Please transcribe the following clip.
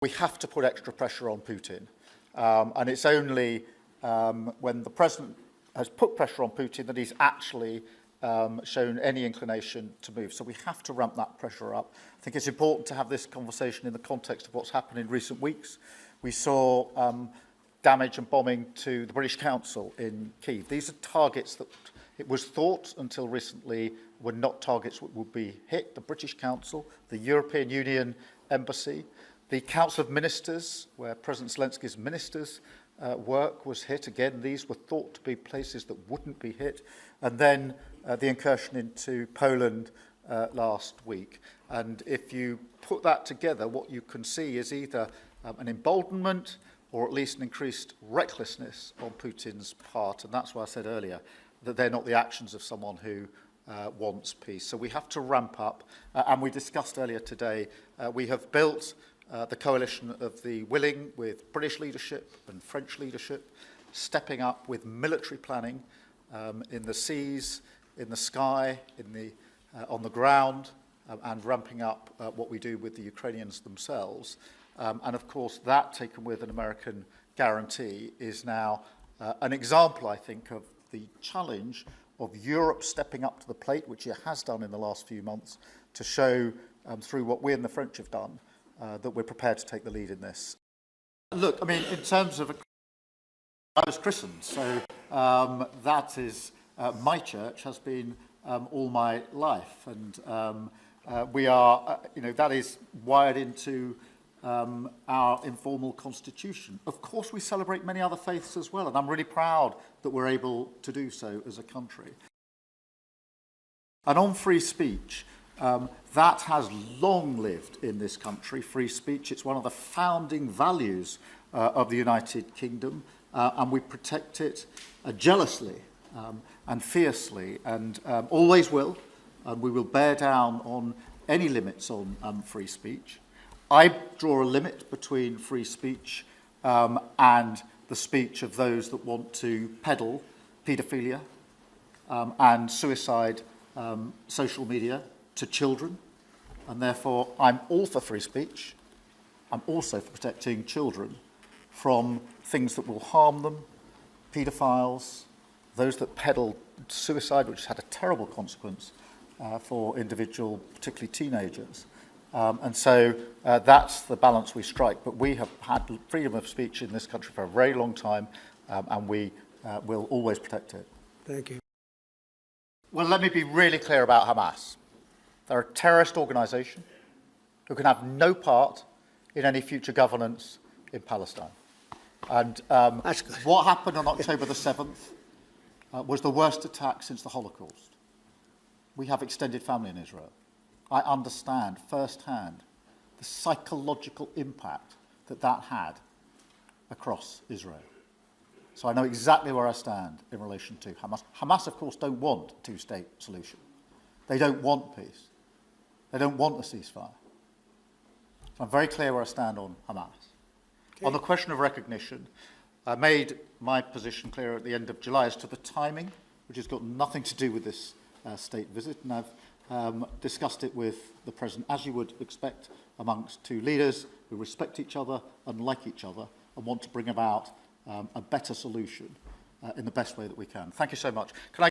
We have to put extra pressure on Putin. And it's only when the President has put pressure on Putin that he's actually shown any inclination to move. So we have to ramp that pressure up. I think it's important to have this conversation in the context of what's happened in recent weeks. We saw damage and bombing to the British Council in Kyiv. These are targets that it was thought until recently were not targets that would be hit. The British Council, the European Union Embassy, the Council of Ministers, where President Zelensky's ministers' work was hit. Again, these were thought to be places that wouldn't be hit. And then the incursion into Poland last week. And if you put that together, what you can see is either an emboldenment or at least an increased recklessness on Putin's part. And that's why I said earlier that they're not the actions of someone who wants peace. So we have to ramp up. And we discussed earlier today, we have built the coalition of the willing with British leadership and French leadership, stepping up with military planning in the seas, in the sky, on the ground, and ramping up what we do with the Ukrainians themselves. And of course, that taken with an American guarantee is now an example, I think, of the challenge of Europe stepping up to the plate, which it has done in the last few months, to show through what we and the French have done, that we're prepared to take the lead in this. Look, I mean, in terms of I was christened, so that is my church has been all my life, and we are, that is wired into our informal constitution. Of course, we celebrate many other faiths as well, and I'm really proud that we're able to do so as a country. And on free speech, that has long lived in this country, free speech. It's one of the founding values of the United Kingdom, and we protect it jealously and fiercely, and always will, and we will bear down on any limits on free speech. I draw a limit between free speech and the speech of those that want to peddle paedophilia and suicide social media to children, and therefore I'm all for free speech. I'm also for protecting children from things that will harm them, paedophiles, those that peddle suicide, which has had a terrible consequence for individual, particularly teenagers. And so that's the balance we strike. But we have had freedom of speech in this country for a very long time, and we will always protect it. Thank you. Well, let me be really clear about Hamas. They're a terrorist organisation who can have no part in any future governance in Palestine. And what happened on October the 7th was the worst attack since the Holocaust. We have extended family in Israel. I understand firsthand the psychological impact that that had across Israel. So I know exactly where I stand in relation to Hamas. Hamas, of course, don't want a two-state solution. They don't want peace. They don't want a ceasefire. So I'm very clear where I stand on Hamas. Okay. On the question of recognition, I made my position clear at the end of July as to the timing, which has got nothing to do with this state visit, and I've discussed it with the President, as you would expect, amongst two leaders who respect each other and like each other and want to bring about a better solution in the best way that we can. Thank you so much. Can I